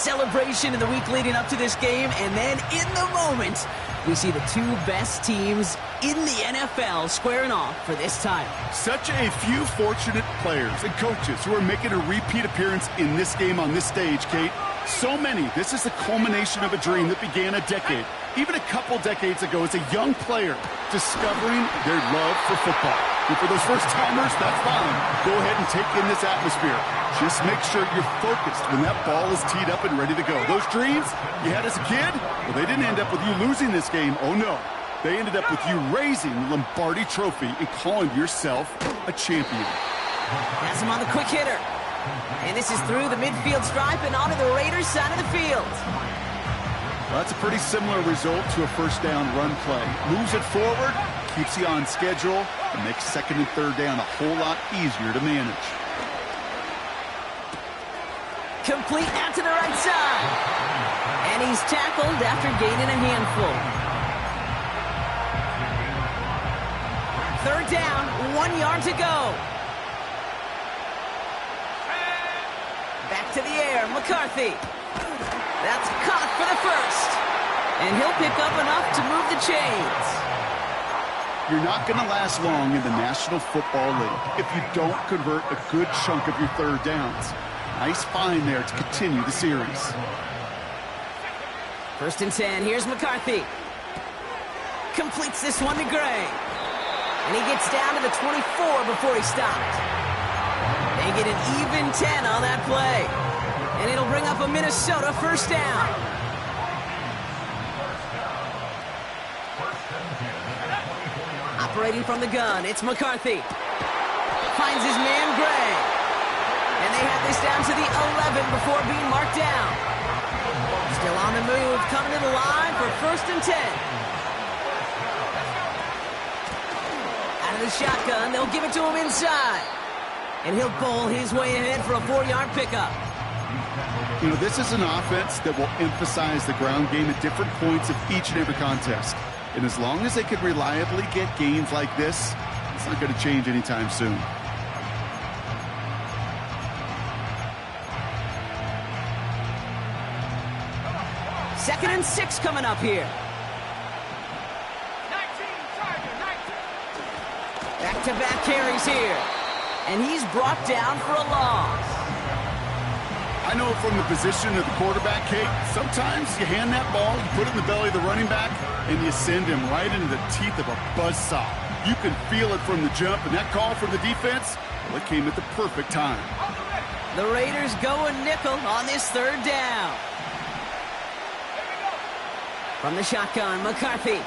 celebration in the week leading up to this game, and then in the moment, we see the two best teams in the NFL squaring off for this title. Such a few fortunate players and coaches who are making a repeat appearance in this game on this stage, Kate. So many. This is the culmination of a dream that began a decade, even a couple decades ago, as a young player discovering their love for football. And for those first-timers, that's fine. Go ahead and take in this atmosphere. Just make sure you're focused when that ball is teed up and ready to go. Those dreams you had as a kid, well, they didn't end up with you losing this game. Oh, no. They ended up with you raising the Lombardi Trophy and calling yourself a champion. Has him on the quick hitter. And this is through the midfield stripe and onto the Raiders' side of the field. Well, that's a pretty similar result to a first down run play. Moves it forward, keeps you on schedule, and makes second and third down a whole lot easier to manage. Complete out to the right side. And he's tackled after gaining a handful. Third down, 1 yard to go. Back to the air, McCarthy. That's caught for the first. And he'll pick up enough to move the chains. You're not going to last long in the National Football League if you don't convert a good chunk of your third downs. Nice find there to continue the series. First and 10, here's McCarthy. Completes this one to Gray. And he gets down to the 24 before he stopped. They get an even 10 on that play. And it'll bring up a Minnesota first down. Operating from the gun, it's McCarthy. Finds his man, Gray. And they have this down to the 11 before being marked down. Still on the move, coming to the line for first and 10. Out of the shotgun, they'll give it to him inside. And he'll bowl his way ahead for a 4-yard pickup. You know, this is an offense that will emphasize the ground game at different points of each and every contest. And as long as they can reliably get gains like this, it's not going to change anytime soon. Second and 6 coming up here. Back-to-back carries here. And he's brought down for a loss. I know from the position of the quarterback, Kate, sometimes you hand that ball, you put it in the belly of the running back, and you send him right into the teeth of a buzzsaw. You can feel it from the jump, and that call from the defense, well, it came at the perfect time. The Raiders go a nickel on this third down. From the shotgun, McCarthy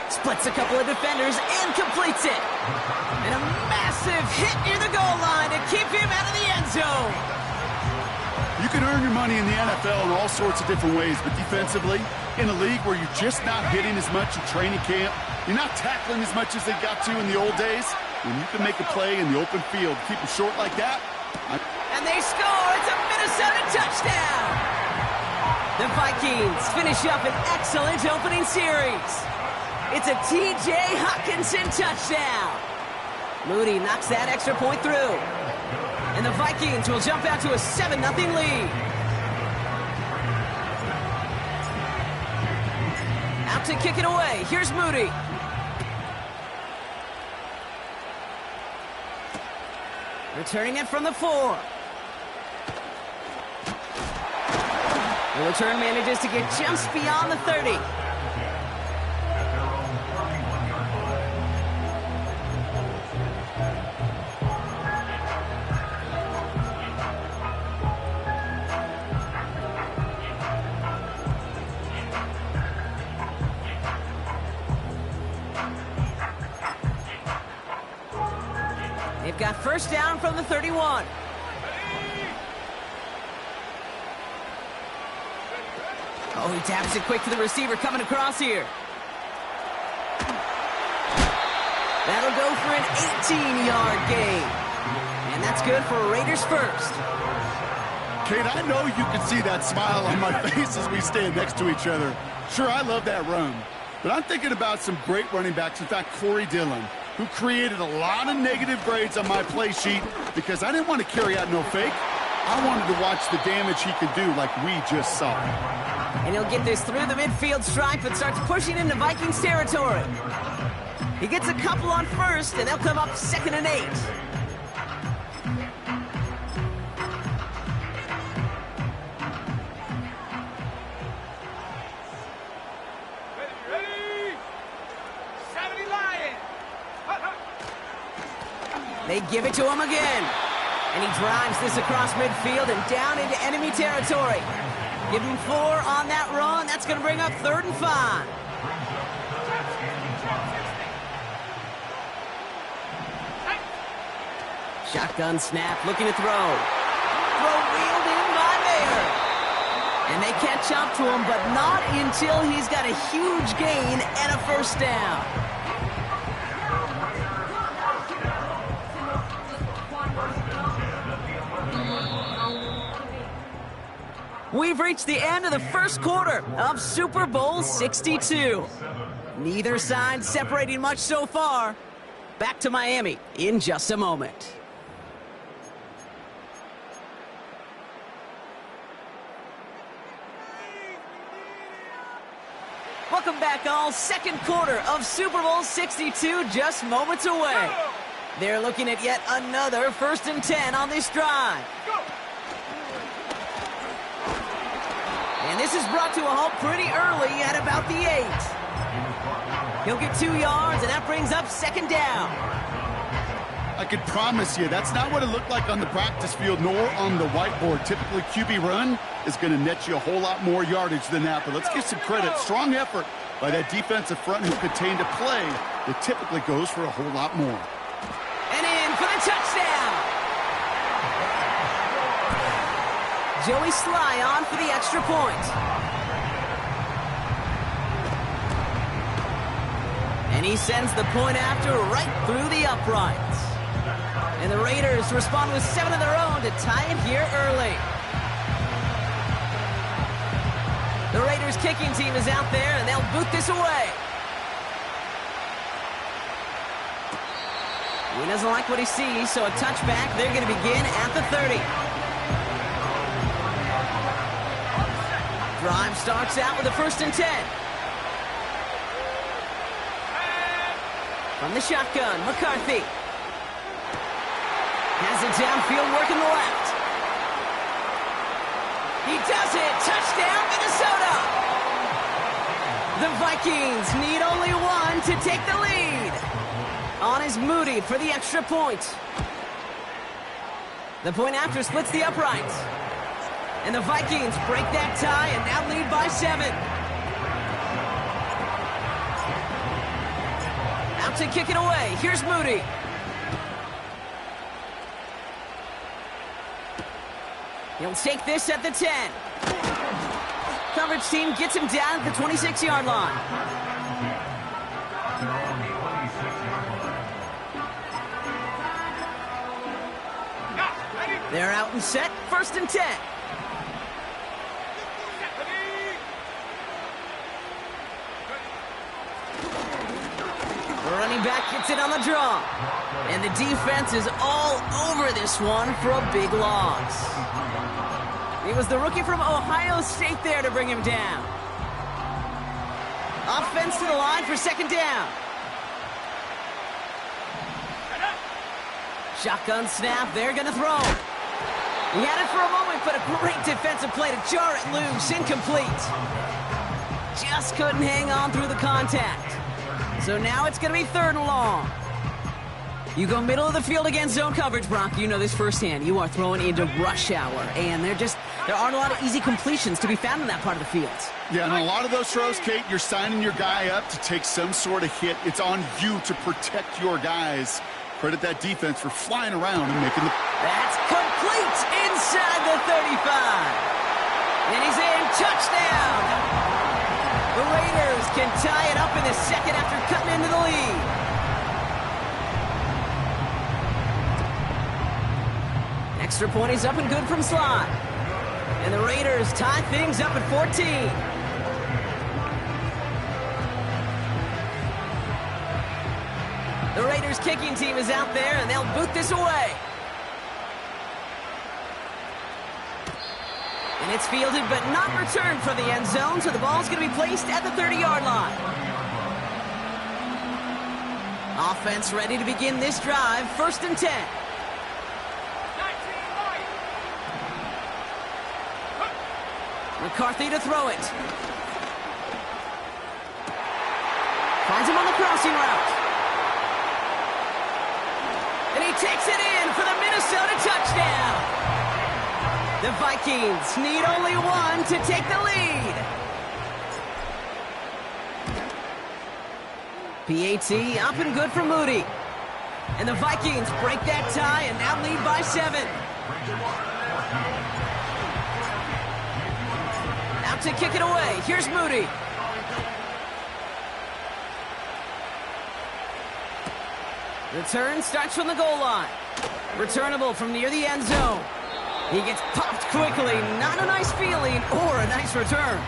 splits a couple of defenders and completes it. And a massive hit near the goal line to keep him out of the end zone. You can earn your money in the NFL in all sorts of different ways, but defensively, in a league where you're just not hitting as much in training camp, you're not tackling as much as they got to in the old days, when you can make a play in the open field, keep it short like that. And they score! It's a Minnesota touchdown! The Vikings finish up an excellent opening series. It's a T.J. Hockenson touchdown. Moody knocks that extra point through. And the Vikings will jump out to a 7-0 lead. Out to kick it away. Here's Moody. Returning it from the 4. The return manages to get just beyond the 30. They've got first down from the 31. Oh, he taps it quick to the receiver coming across here. That'll go for an 18-yard gain. And that's good for Raiders first. Kate, I know you can see that smile on my face as we stand next to each other. Sure, I love that run. But I'm thinking about some great running backs. In fact, Corey Dillon, who created a lot of negative grades on my play sheet because I didn't want to carry out no fake. I wanted to watch the damage he could do like we just saw. And he'll get this through the midfield stripe and starts pushing into Vikings territory. He gets a couple on first, and they'll come up 2nd and 8. They give it to him again. And he drives this across midfield and down into enemy territory. Give him 4 on that run. That's going to bring up 3rd and 5. Shotgun snap, looking to throw. Throw wheeled in by Mayer. And they catch up to him, but not until he's got a huge gain and a 1st down. We've reached the end of the 1st quarter of Super Bowl 62. Neither side separating much so far. Back to Miami in just a moment. Welcome back, all. 2nd quarter of Super Bowl 62 just moments away. They're looking at yet another 1st and 10 on this drive. And this is brought to a halt pretty early at about the 8. He'll get 2 yards, and that brings up 2nd down. I can promise you, that's not what it looked like on the practice field nor on the whiteboard. Typically, QB run is going to net you a whole lot more yardage than that. But let's give some credit. Strong effort by that defensive front who contained a play that typically goes for a whole lot more. And in for the touchdown. Joey Sly on for the extra point. And he sends the point after right through the uprights. And the Raiders respond with 7 of their own to tie it here early. The Raiders kicking team is out there, and they'll boot this away. He doesn't like what he sees, so a touchback. They're going to begin at the 30. Drive starts out with a 1st and 10. From the shotgun, McCarthy. Has it downfield, working the left. He does it! Touchdown, Minnesota! The Vikings need only 1 to take the lead. On is Moody for the extra point. The point after splits the uprights. And the Vikings break that tie and now lead by 7. Out to kick it away. Here's Moody. He'll take this at the 10. Coverage team gets him down at the 26-yard line. They're out and set. 1st and 10. The running back gets it on the draw. And the defense is all over this one for a big loss. It was the rookie from Ohio State there to bring him down. Offense to the line for 2nd down. Shotgun snap, they're going to throw. He had it for a moment, but a great defensive play to jar it loose, incomplete. Just couldn't hang on through the contact. So now it's going to be 3rd and long. You go middle of the field against zone coverage, Brock. You know this firsthand. You are throwing into rush hour, and there aren't a lot of easy completions to be found in that part of the field. Yeah, and a lot of those throws, Kate, you're signing your guy up to take some sort of hit. It's on you to protect your guys. Credit that defense for flying around and making the... That's complete inside the 35. And he's in. Touchdown! The Raiders can tie it up in the 2nd after cutting into the lead. Extra point is up and good from Sly. And the Raiders tie things up at 14. The Raiders kicking team is out there, and they'll boot this away. And it's fielded but not returned from the end zone, so the ball's going to be placed at the 30-yard line. Offense ready to begin this drive, 1st and 10. McCarthy to throw it. Finds him on the crossing route. And he takes it in for the Minnesota touchdown. The Vikings need only one to take the lead. PAT up and good for Moody. And the Vikings break that tie and now lead by 7. Out to kick it away. Here's Moody. Return starts from the goal line. Returnable from near the end zone. He gets popped quickly. Not a nice feeling or a nice return.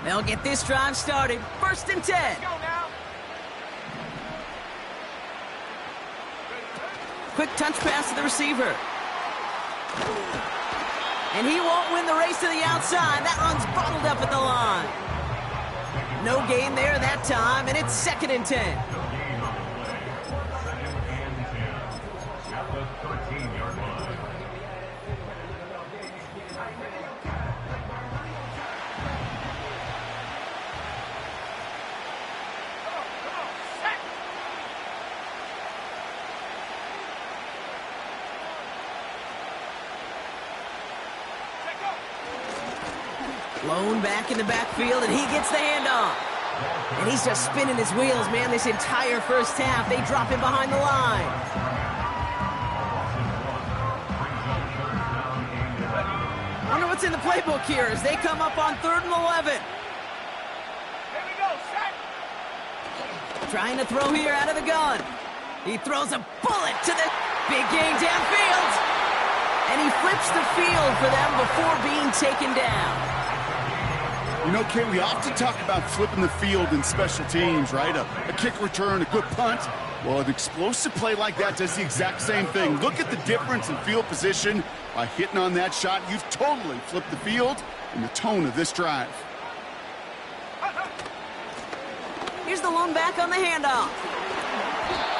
They'll get this drive started. 1st and 10. Quick touch pass to the receiver. And he won't win the race to the outside. That run's bottled up at the line. No gain there that time, and it's 2nd and 10. Blown back in the backfield, and he gets the handoff. And he's just spinning his wheels, man, this entire first half. They drop him behind the line. Wonder what's in the playbook here as they come up on 3rd and 11. Here we go, set. Trying to throw here out of the gun. He throws a bullet to the big game downfield. And he flips the field for them before being taken down. You know, Kay, we often talk about flipping the field in special teams, right? A kick return, a good punt. Well, an explosive play like that does the exact same thing. Look at the difference in field position. By hitting on that shot, you've totally flipped the field and the tone of this drive. Here's the lone back on the handoff.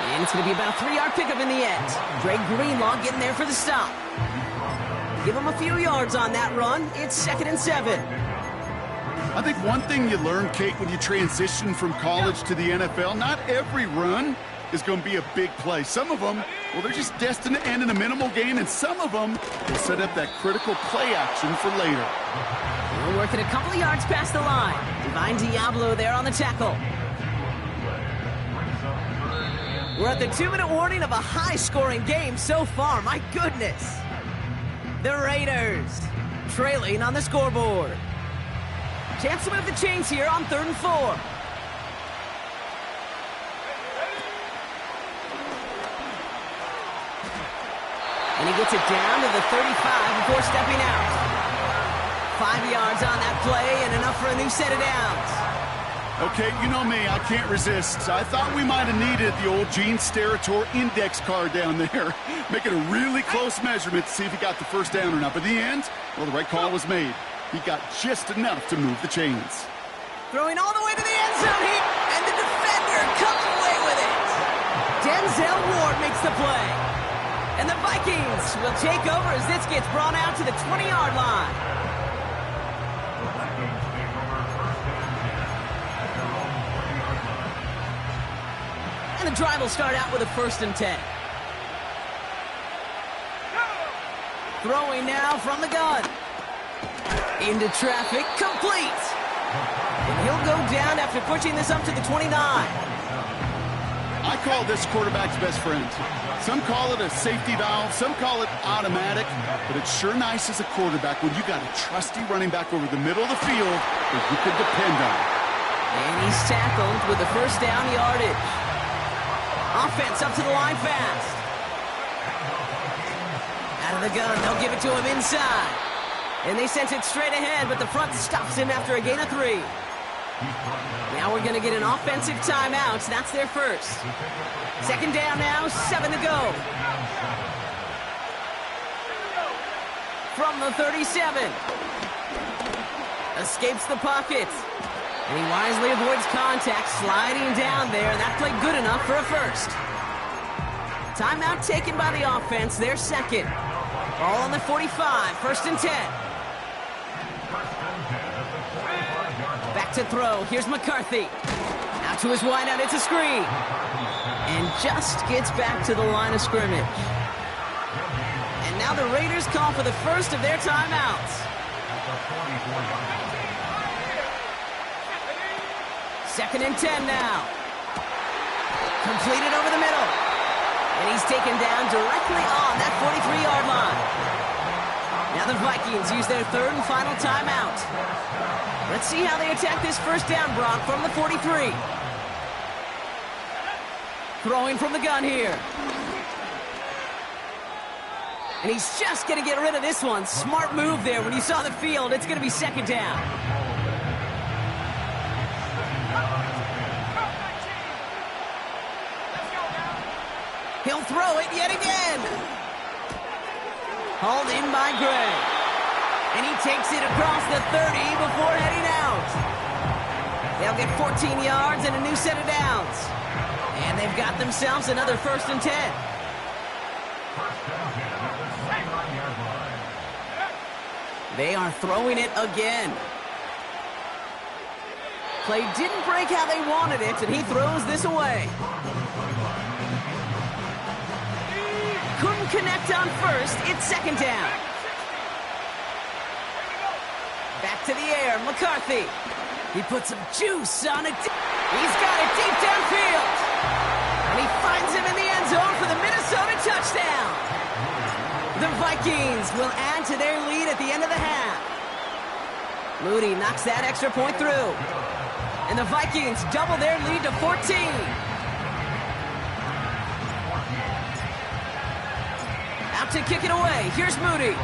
And it's going to be about a 3-yard pickup in the end. Greg Greenlaw getting there for the stop. Give him a few yards on that run. It's 2nd and 7. I think one thing you learn, Kate, when you transition from college to the NFL, not every run is going to be a big play. Some of them, well, they're just destined to end in a minimal gain, and some of them will set up that critical play action for later. We're working a couple of yards past the line. Divine Diablo there on the tackle. We're at the 2-minute warning of a high-scoring game so far. My goodness. The Raiders trailing on the scoreboard. Chance to move the chains here on 3rd and 4. And he gets it down to the 35 before stepping out. 5 yards on that play and enough for a new set of downs. Okay, you know me, I can't resist. I thought we might have needed the old Gene Steratore index card down there, making a really close measurement to see if he got the first down or not. But in the end, well, the right call was made. He got just enough to move the chains. Throwing all the way to the end zone here, and the defender comes away with it. Denzel Ward makes the play. And the Vikings will take over as this gets brought out to the 20-yard line. And the drive will start out with a 1st and 10. Throwing now from the gun. Into traffic, complete. And he'll go down after pushing this up to the 29. I call this quarterback's best friend. Some call it a safety valve, some call it automatic, but it's sure nice as a quarterback when you got a trusty running back over the middle of the field that you could depend on. And he's tackled with the 1st down yardage. Offense up to the line fast. Out of the gun, they'll give it to him inside. And they sent it straight ahead, but the front stops him after a gain of 3. Now we're going to get an offensive timeout. That's their first. Second down now, 7 to go. From the 37. Escapes the pocket. And he wisely avoids contact, sliding down there, and that played good enough for a first. Timeout taken by the offense, their second. Ball on the 45, first and 10. Back to throw, here's McCarthy. Out to his wideout, it's a screen. And just gets back to the line of scrimmage. And now the Raiders call for the first of their timeouts. Second and 10 now. Completed over the middle. And he's taken down directly on that 43-yard line. Now the Vikings use their third and final timeout. Let's see how they attack this first down, Brock, from the 43. Throwing from the gun here. And he's just going to get rid of this one. Smart move there. When you saw the field, it's going to be second down. He'll throw it yet again. Hauled in by Gray. And he takes it across the 30 before heading out. They'll get 14 yards and a new set of downs. And they've got themselves another first and 10. They are throwing it again. Play didn't break how they wanted it, and he throws this away. Couldn't connect on first. It's second down. Back to the air. McCarthy. He puts some juice on it. He's got it deep downfield. And he finds him in the end zone for the Minnesota touchdown. The Vikings will add to their lead at the end of the half. Moody knocks that extra point through. And the Vikings double their lead to 14. Out to kick it away. Here's Moody.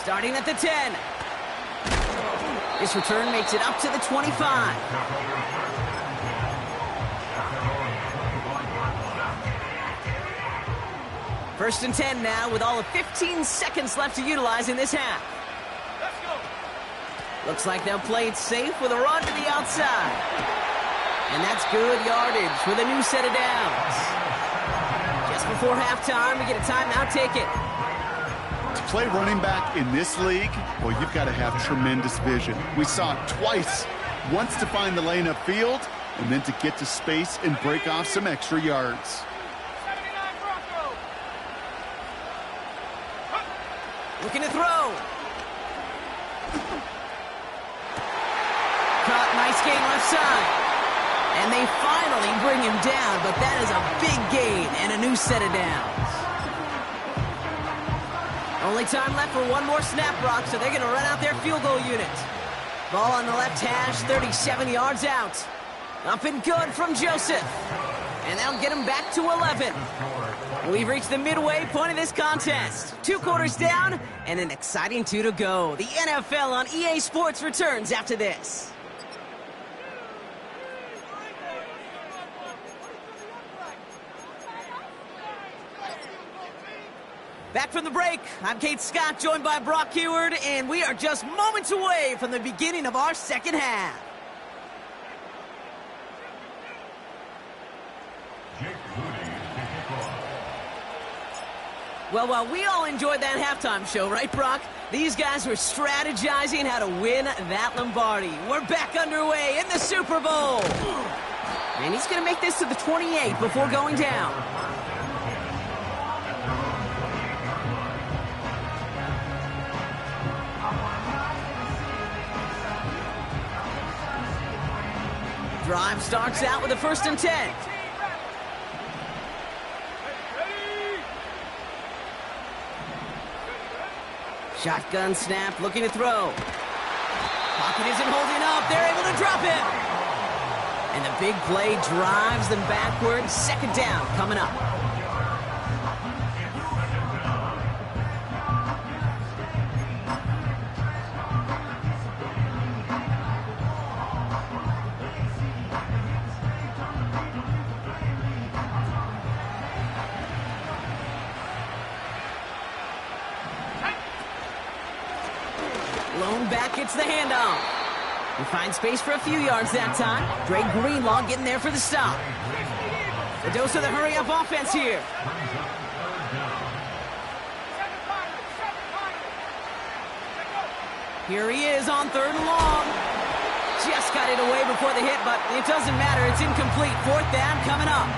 Starting at the 10. This return makes it up to the 25. First and 10 now with all of 15 seconds left to utilize in this half. Looks like they'll play it safe with a run to the outside. And that's good yardage with a new set of downs. Just before halftime, we get a timeout taken. To play running back in this league, well, you've got to have tremendous vision. We saw it twice. Once to find the lane upfield, and then to get to space and break off some extra yards. Looking to throw. Caught, nice gain left side. And they finally bring him down, but that is a big gain and a new set of downs. Only time left for one more snap, Brock, so they're going to run out their field goal unit. Ball on the left hash, 37 yards out. Up and good from Joseph. And that'll get him back to 11. We've reached the midway point of this contest. 2 quarters down and an exciting 2 to go. The NFL on EA Sports returns after this. Back from the break, I'm Kate Scott, joined by Brock Heward, and we are just moments away from the beginning of our second half. Well, while we all enjoyed that halftime show, right, Brock? These guys were strategizing how to win that Lombardi. We're back underway in the Super Bowl. And he's going to make this to the 28 before going down. Drive starts out with a first and 10. Shotgun snap, looking to throw. Pocket isn't holding up. They're able to drop him. And the big play drives them backwards. Second down coming up. Running back gets the handoff. He finds space for a few yards that time. Dre Greenlaw getting there for the stop. The dose of the hurry-up offense here. Here he is on 3rd and long. Just got it away before the hit, but it doesn't matter. It's incomplete. 4th down coming up.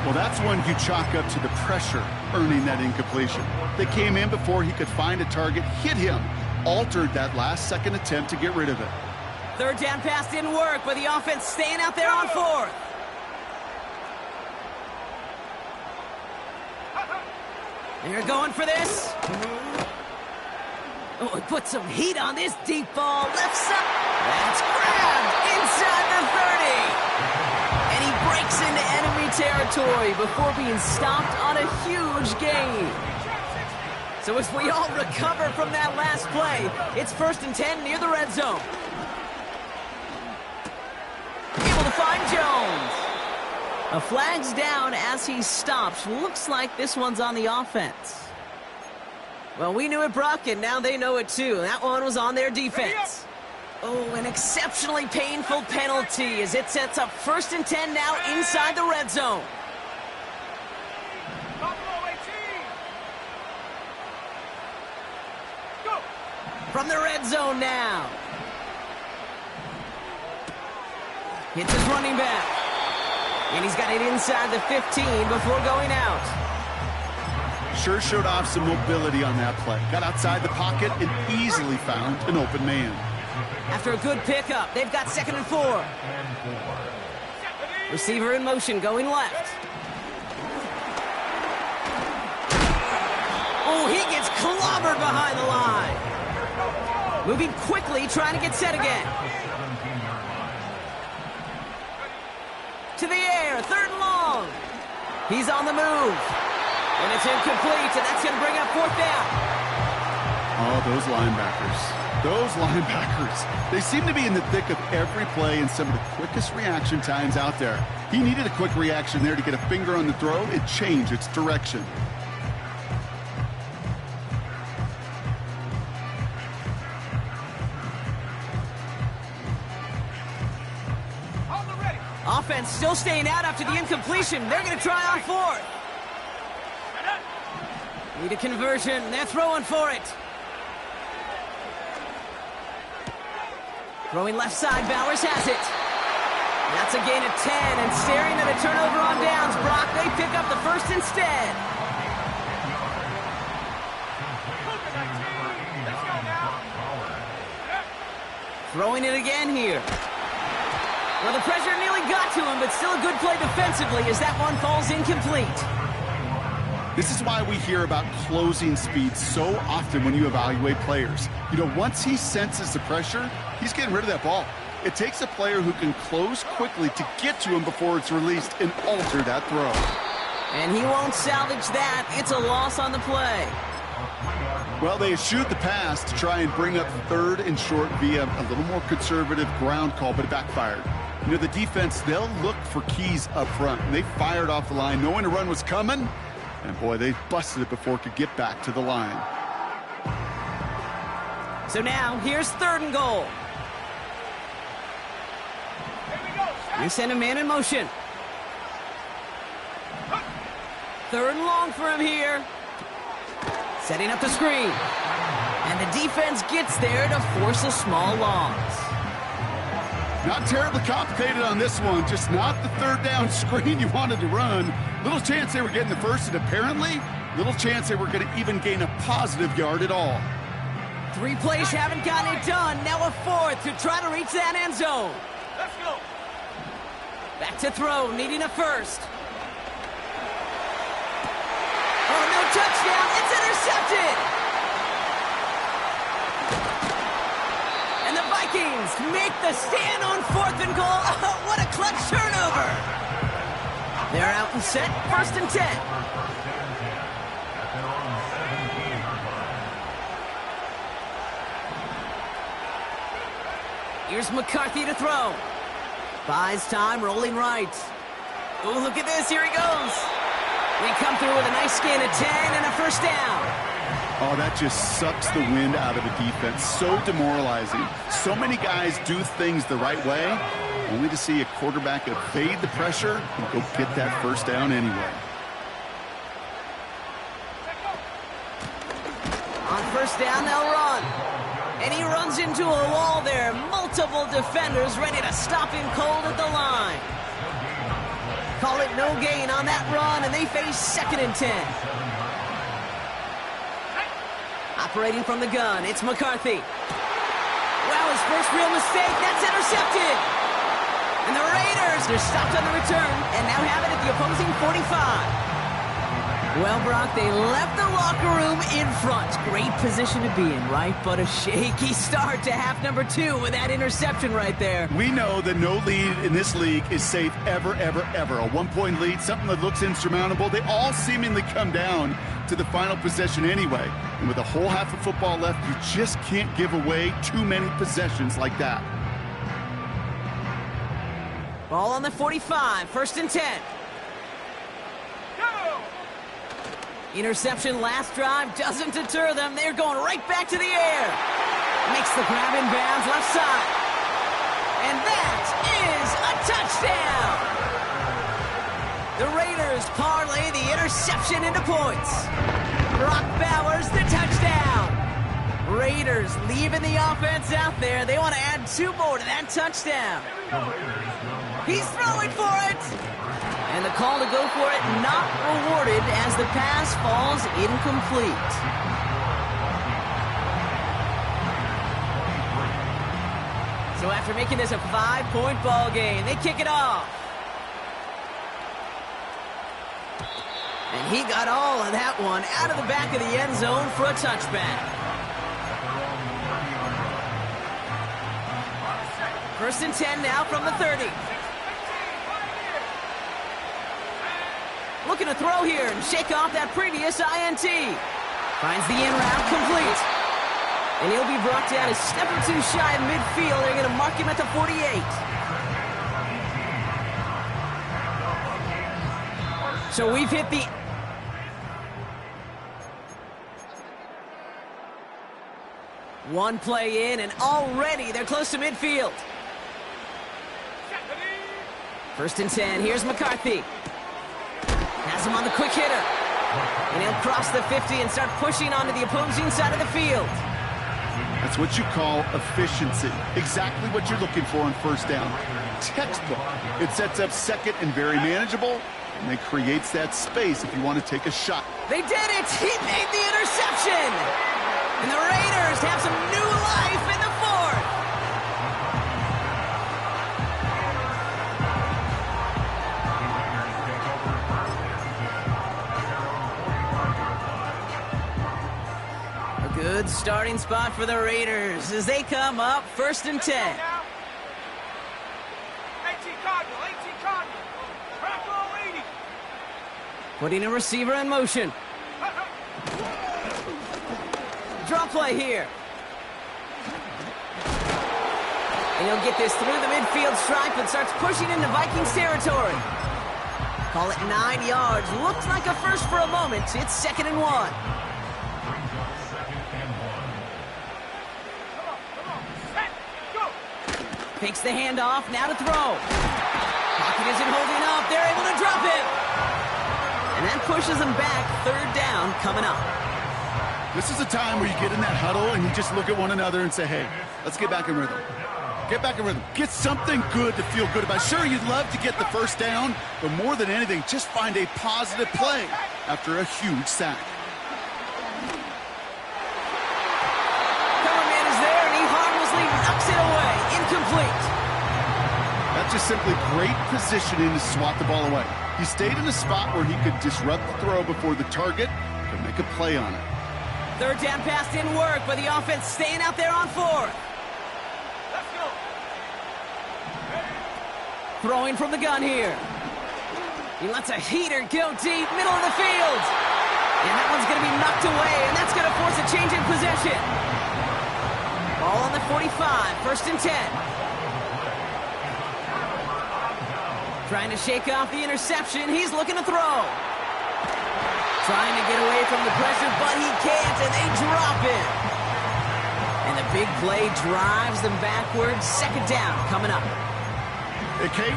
Well, that's one you chalk up to the pressure earning that incompletion. They came in before he could find a target, hit him, altered that last-second attempt to get rid of it. 3rd down pass didn't work, but the offense staying out there on 4th. They're going for this. Oh, he put some heat on this deep ball. Left side. That's grabbed inside the 30. And he breaks into enemy territory before being stopped on a huge gain. So as we all recover from that last play, it's 1st and 10 near the red zone. Able to find Jones. A flag's down as he stops. Looks like this one's on the offense. Well, we knew it, Brock, and now they know it too. That one was on their defense. Oh, an exceptionally painful penalty as it sets up 1st and 10 now inside the red zone. From the red zone now. Hits his running back. And he's got it inside the 15 before going out. Sure showed off some mobility on that play. Got outside the pocket and easily found an open man. After a good pickup, they've got 2nd and 4. Receiver in motion, going left. Oh, he gets clobbered behind the line. Moving quickly, trying to get set again. To the air, 3rd and long. He's on the move. And it's incomplete, and that's going to bring up 4th down. Oh, those linebackers. Those linebackers. They seem to be in the thick of every play and some of the quickest reaction times out there. He needed a quick reaction there to get a finger on the throw and change its direction. Offense still staying out after the incompletion. They're going to try on 4th. Need a conversion. They're throwing for it. Throwing left side. Bowers has it. That's a gain of 10. And staring at a turnover on downs. Brock, they pick up the 1st instead. Throwing it again here. Well, the pressure nearly got to him, but still a good play defensively as that one falls incomplete. This is why we hear about closing speed so often when you evaluate players. You know, once he senses the pressure, he's getting rid of that ball. It takes a player who can close quickly to get to him before it's released and alter that throw. And he won't salvage that. It's a loss on the play. Well, they eschewed the pass to try and bring up 3rd and short via a little more conservative ground call, but it backfired. You know, the defense, they'll look for keys up front. And they fired off the line knowing a run was coming. And, boy, they busted it before it could get back to the line. So now, here's 3rd and goal. They send a man in motion. 3rd and long for him here. Setting up the screen. And the defense gets there to force a small loss. Not terribly complicated on this one. Just not the 3rd down screen you wanted to run. Little chance they were getting the 1st, and apparently, little chance they were going to even gain a positive yard at all. 3 plays haven't gotten it done. Now a 4th to try to reach that end zone. Let's go. Back to throw, needing a 1st. Oh, no touchdown. It's intercepted. And the Vikings make the stand on 4th and goal. Oh, what a clutch turnover. They're out and set, 1st and 10. Here's McCarthy to throw. Buys time, rolling right. Oh, look at this, here he goes. They come through with a nice gain of 10 and a 1st down. Oh, that just sucks the wind out of a defense. So demoralizing. So many guys do things the right way, only to see a quarterback evade the pressure and go get that first down anyway. On first down, they'll run. And he runs into a wall there. Multiple defenders ready to stop him cold at the line. Call it no gain on that run, and they face 2nd and 10. Operating from the gun, it's McCarthy. Well, his first real mistake, that's intercepted. And the Raiders, they're stopped on the return, and now have it at the opposing 45. Well, Brock, they left the locker room in front. Great position to be in, right? But a shaky start to half number 2 with that interception right there. We know that no lead in this league is safe ever, ever, ever. A one-point lead, something that looks insurmountable. They all seemingly come down to the final possession anyway. And with a whole half of football left, you just can't give away too many possessions like that. Ball on the 45, 1st and 10. Interception last drive doesn't deter them. They're going right back to the air. Makes the grab in bounds left side. And that is a touchdown. The Raiders parlay the interception into points. Brock Bowers, the touchdown. Raiders leaving the offense out there. They want to add 2 more to that touchdown. He's throwing for it. And the call to go for it not rewarded as the pass falls incomplete. So after making this a 5-point ball game, they kick it off. And he got all of that one out of the back of the end zone for a touchback. 1st and 10 now from the 30. Looking to throw here and shake off that previous INT. Finds the in route complete. And he'll be brought down a step or 2 shy of midfield. They're going to mark him at the 48. So we've hit the... One play in, and already they're close to midfield. 1st and 10. Here's McCarthy. Has him on the quick hitter. And he'll cross the 50 and start pushing onto the opposing side of the field. That's what you call efficiency. Exactly what you're looking for on first down. Textbook. It sets up 2nd and very manageable, and it creates that space if you want to take a shot. They did it! He made the interception! And the Raiders have some new life in the 4th. Good starting spot for the Raiders as they come up 1st and 10. 18 Cardinal, 18 Cardinal. Track roll 80. Putting a receiver in motion. Draw play here. And he'll get this through the midfield stripe and starts pushing into Vikings territory. Call it 9 yards. Looks like a first for a moment. It's 2nd and 1. Takes the handoff, now to throw. Pocket isn't holding up, they're able to drop it. And that pushes them back, 3rd down coming up. This is a time where you get in that huddle and you just look at one another and say, hey, let's get back in rhythm. Get back in rhythm. Get something good to feel good about. Sure, you'd love to get the first down, but more than anything, just find a positive play after a huge sack. Knocks it away. Incomplete. That's just simply great positioning to swat the ball away. He stayed in a spot where he could disrupt the throw before the target could make a play on it. 3rd down pass didn't work, but the offense staying out there on 4th. Let's go. Throwing from the gun here. He lets a heater go deep, middle of the field. And that one's going to be knocked away, and that's going to force a change in possession. Ball on the 45, 1st and 10. Trying to shake off the interception. He's looking to throw. Trying to get away from the pressure, but he can't, and they drop him. And the big play drives them backwards. Second down coming up. Hey, Kate,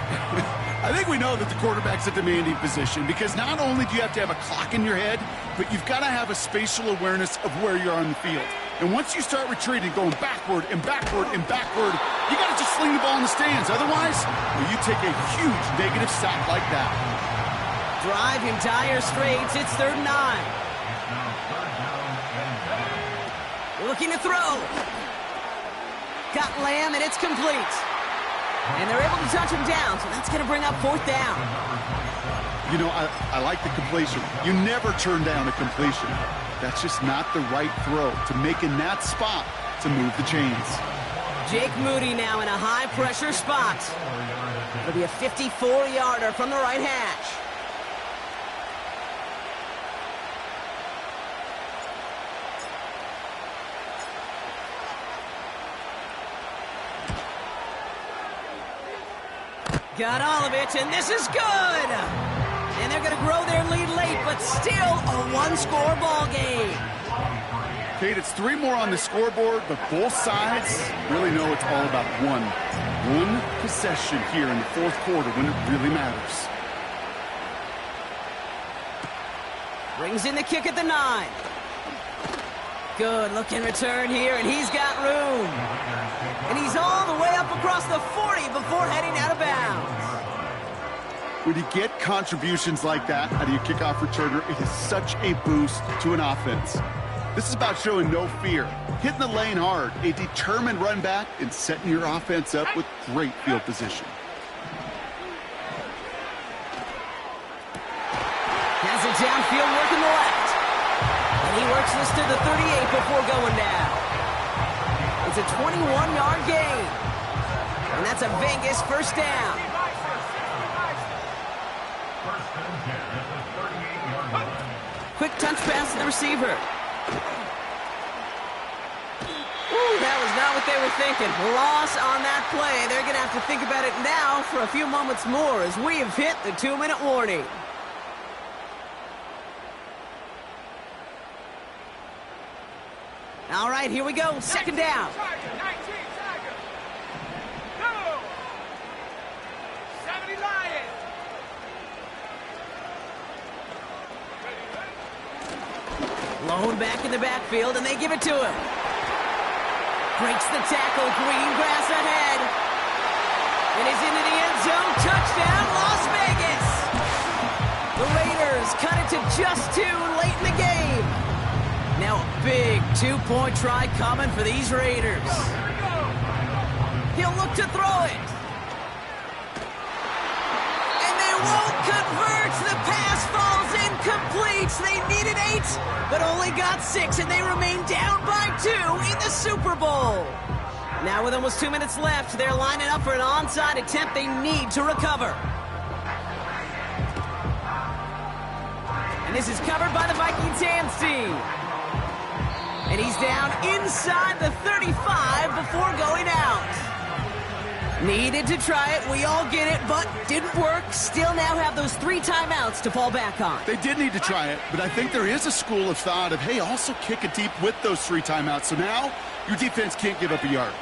I think we know that the quarterback's a demanding position because not only do you have to have a clock in your head, but you've got to have a spatial awareness of where you are on the field. And once you start retreating, going backward and backward and backward, you got to just sling the ball in the stands. Otherwise, you take a huge negative sack like that. Drive in dire straits. It's 3rd and 9. Looking to throw. Got Lamb, and it's complete. And they're able to touch him down, so that's going to bring up 4th down. You know, I like the completion. You never turn down a completion. That's just not the right throw to make in that spot to move the chains. Jake Moody now in a high-pressure spot. It'll be a 54-yarder from the right hash. Got all of it, and this is good! And they're going to grow their lead late, but still a one-score ball game. Kate, it's 3 more on the scoreboard, but both sides really know it's all about one possession here in the 4th quarter when it really matters. Brings in the kick at the 9. Good looking return here, and he's got room. And he's all the way up across the 40 before heading out of bounds. When you get contributions like that out of your kickoff returner, it is such a boost to an offense. This is about showing no fear, hitting the lane hard, a determined run back, and setting your offense up with great field position. Has it downfield, working the left. And he works this to the 38 before going down. It's a 21-yard gain. And that's a Vegas 1st down. Quick touch pass to the receiver. Ooh, that was not what they were thinking. Loss on that play. They're going to have to think about it now for a few moments more as we have hit the 2-minute warning. All right, here we go. 2nd down. Lone back in the backfield, and they give it to him. Breaks the tackle. Green grass ahead. And he's into the end zone. Touchdown, Las Vegas. The Raiders cut it to just 2 late in the game. Now a big 2-point try coming for these Raiders. He'll look to throw it. And they won't convert. The pass falls incomplete. They needed 8, but only got 6, and they remain down by 2 in the Super Bowl. Now with almost 2 minutes left, they're lining up for an onside attempt they need to recover. And this is covered by the Vikings hands team. And he's down inside the 35 before going out. Needed to try it, we all get it, but didn't work. Still now have those 3 timeouts to fall back on. They did need to try it, but I think there is a school of thought of, hey, also kick it deep with those 3 timeouts. So now your defense can't give up a yard.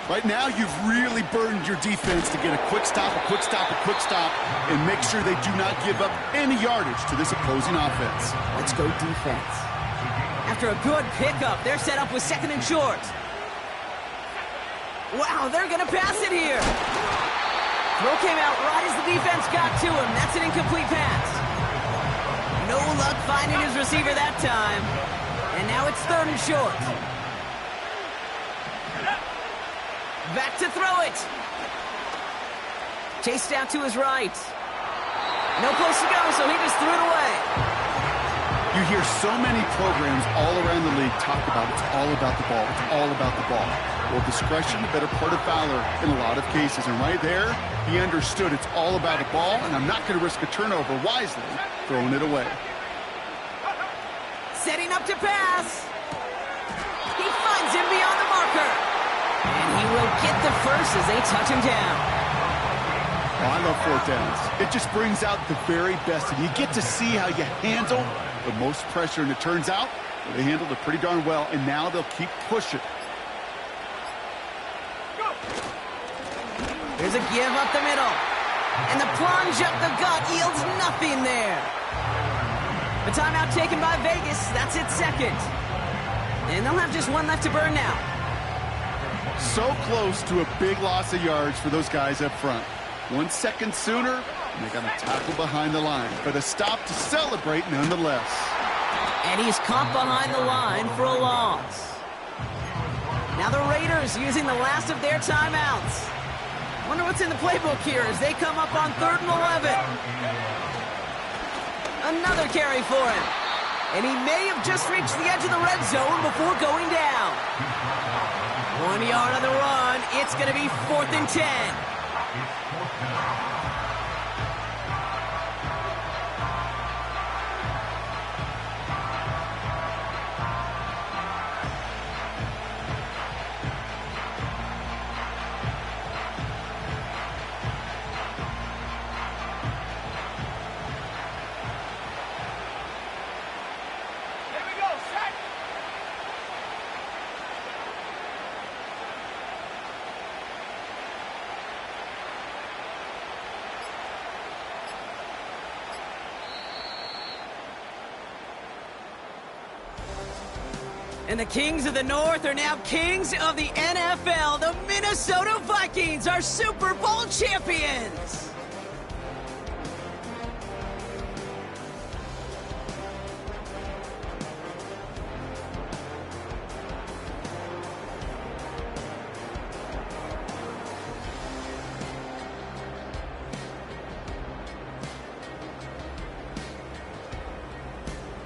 Right now, you've really burdened your defense to get a quick stop, a quick stop, a quick stop, and make sure they do not give up any yardage to this opposing offense. Let's go defense. After a good pickup, they're set up with 2nd and short. Wow, they're going to pass it here. Throw came out right as the defense got to him. That's an incomplete pass. No luck finding his receiver that time. And now it's 3rd and short. Back to throw it. Chased out to his right. No place to go, so he just threw it away. You hear so many programs all around the league talk about it's all about the ball. It's all about the ball. Well, discretion, the better part of valor in a lot of cases. And right there, he understood it's all about the ball, and I'm not going to risk a turnover wisely, throwing it away. Setting up to pass. He finds him beyond the marker. And he will get the first as they touch him down. Oh, I love 4th downs. It just brings out the very best, and you get to see how you handle the most pressure, and it turns out they handled it pretty darn well, and now they'll keep pushing. There's a give up the middle. And the plunge up the gut yields nothing there. The timeout taken by Vegas. That's its second. And they'll have just one left to burn now. So close to a big loss of yards for those guys up front. 1 second sooner, and they got a tackle behind the line. But a stop to celebrate nonetheless. And he's caught behind the line for a loss. Now the Raiders using the last of their timeouts. Wonder what's in the playbook here as they come up on 3rd and 11. Another carry for him. And he may have just reached the edge of the red zone before going down. 1 yard on the run. It's going to be 4th and 10. And the Kings of the North are now Kings of the NFL. The Minnesota Vikings are Super Bowl champions.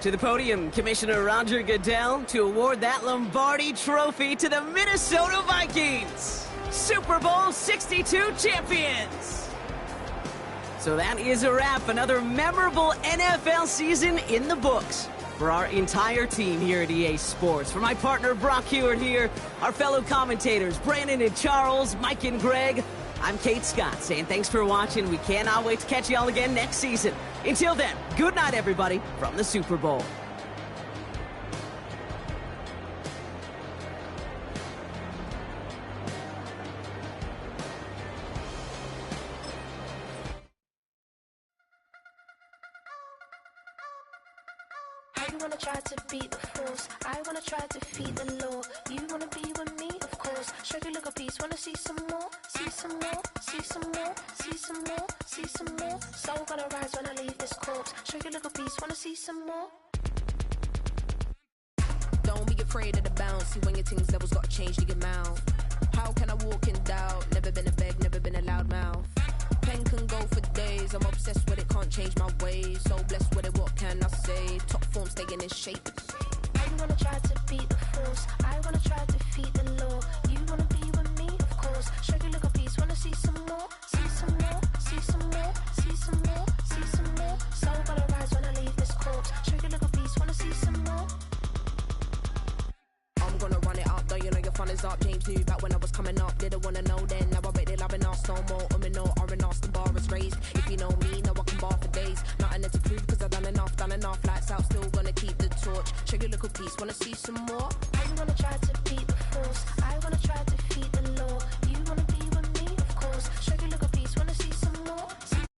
To the podium, Commissioner Roger Goodell to award that Lombardi Trophy to the Minnesota Vikings, Super Bowl 62 champions. So that is a wrap. Another memorable NFL season in the books for our entire team here at EA Sports. For my partner Brock Hewitt here, our fellow commentators Brandon and Charles, Mike and Greg, I'm Kate Scott saying thanks for watching. We cannot wait to catch you all again next season. Until then, good night, everybody, from the Super Bowl. You wanna try to beat the force, I wanna try to defeat the law. You wanna be with me, of course. Show you look a piece, wanna see some more, see some more, see some more, see some more, see some more. Soul gonna rise when I leave this corpse. Show you look a piece, wanna see some more. Don't be afraid of the bounce. See when your things levels got changed to your mouth. How can I walk in doubt? Never been a beg, never been a loud mouth. Pen can go for days. I'm obsessed with it, can't change my ways. So blessed with it, what can I say? Top form staying in shape. You wanna try to beat the force, I wanna try to defeat the law. You wanna be with me, of course. Show you look a piece, wanna see some more, see some more, see some more, see some more, see some more. Soul gonna rise when I leave this corpse. Show you look a piece, wanna see some more. I'm gonna run it up, though you know your fun is up. James knew back when I was coming up, didn't wanna know then. Now I bet they loving us no more. No, R&R's the bar is raised. If you know me, now I can bar for days. Nothing left to prove, cause I've done enough. Lights out, still gonna keep the torch. Show you a little piece, wanna see some more? You wanna try to beat the force, I wanna try to defeat the law.